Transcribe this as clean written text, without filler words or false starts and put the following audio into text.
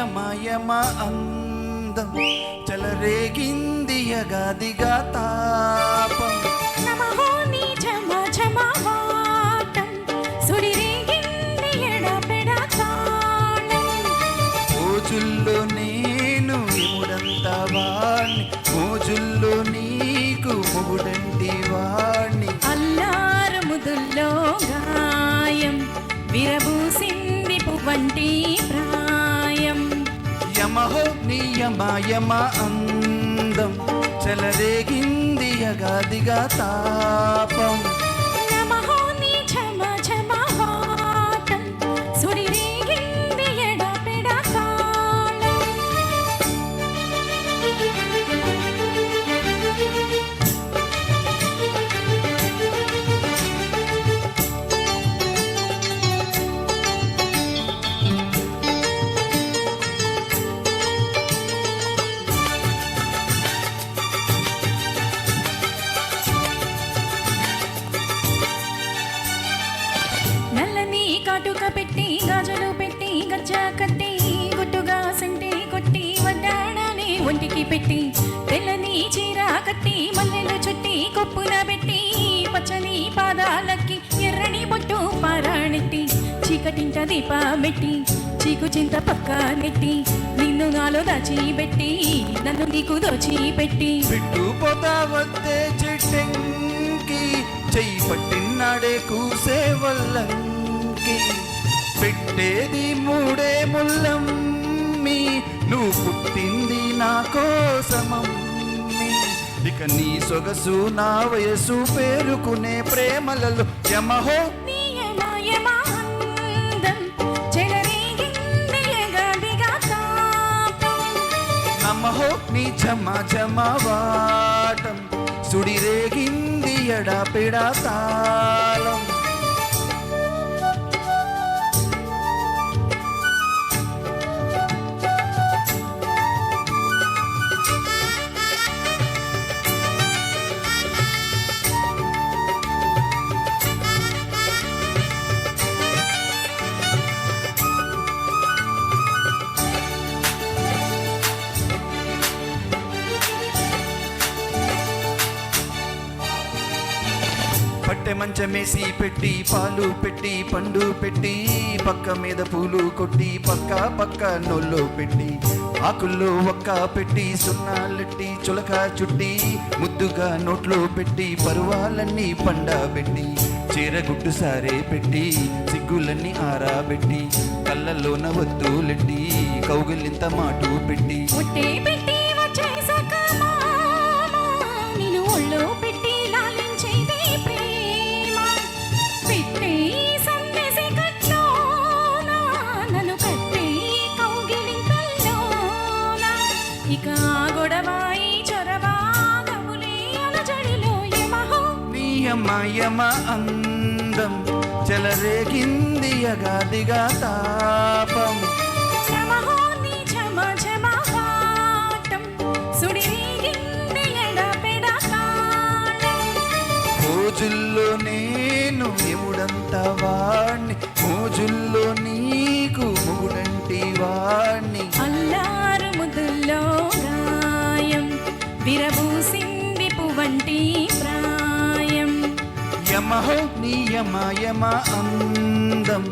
యమ అందం చెలరేగింది యగాదిగా తాపం నమః నీ ఝమ ఝమ వాటం సుడిరేగింది ఎడపెడ తాళం మోజుల్లో నేను ఇముడంత వాణ్ణి మోజుల్లో నీకు మొగుడంటి వాణ్ణి అల్లారు ముదుల్లో గాయం విరబూసింది పువ్వంటి ప్రాయం యమహో నీ యమ అందం చెలరేగింది యగాదిగా తాపం నమః నీ ఝమ ఝమ వాటం సుడిరేగింది ఎడపెడ తాళం నల్లని కాటుక పెట్టి గాజులు పెట్టి గజ్జ కట్టి గుట్టుగా సంటి కొట్టి వడ్డాణాన్ని ఒంటికి పెట్టి తెల్లని చీర కట్టి మల్లెలు చుట్టి కొప్పున పెట్టి పచ్చని పాదాలకి ఎర్రని బొట్టు పారాణెట్టి చీకటింట దీప పెట్టి చీకు చింత పక్క నెట్టి నిన్ను నాలో దాచిపెట్టి నన్ను నీకు దోచిపెట్టి బిట్టుపోతా వద్దే చిట్టెంకి చెయ్యి పట్టినాడే కూసే వల్లంకి పెట్టేది మూడే ముల్లమ్మి నువ్వు పుట్టింది నా కోసమమ్మి ఇక నీ సొగసు నా వయసు పేరుకునే ప్రేమలలో యమహో నీ యమ అందం చెలరేగింది యగాదిగా తాపం నమహో నీ ఝమ వాటం సుడిరేగింది ఎడపెడ తాళం పట్టె మంచమేసి పెట్టి పాలు పెట్టి పండు పెట్టి పక్క మీద పూలు కొట్టి పక్క నొల్లో పెట్టి ఆకుల్లో ఒక్క పెట్టి సున్నాలెట్టి చులక చుట్టి ముద్దుగా నోట్లో పెట్టి పరువాలన్నీ పండబెట్టి చీరగుడ్డు సారే పెట్టి సిగ్గులన్నీ ఆరాబెట్టి కళ్ళల్లోన వద్దులెట్టి కౌగిలింత మాటు పెట్టి ముట్టే పెట్టి వచ్చేసాక నిన్ను ఒళ్ళో పెట్టి లాలించేది ప్రేమ పెట్టే సందేశి కట్లోన నన్ను కట్టే కౌగిలింతల్లోన ఇక గొడవాయి చొరవాగములే అలజడిలో యమహో నీ యమ అందం చెలరేగింది యగాదిగా తాపం నమః నీ ఝమ ఝమ వాటం సుడిరేగింది ఎడపెడ తాళం మోజుల్లో నేను ఎముడంత వాణ్ణి మోజుల్లో నీకు మొగుడంటి వాణ్ణి అల్లారు ముదుల్లో గాయం విరబూసింది పువ్వంటి ప్రాయం యమహో నీ యమ అందం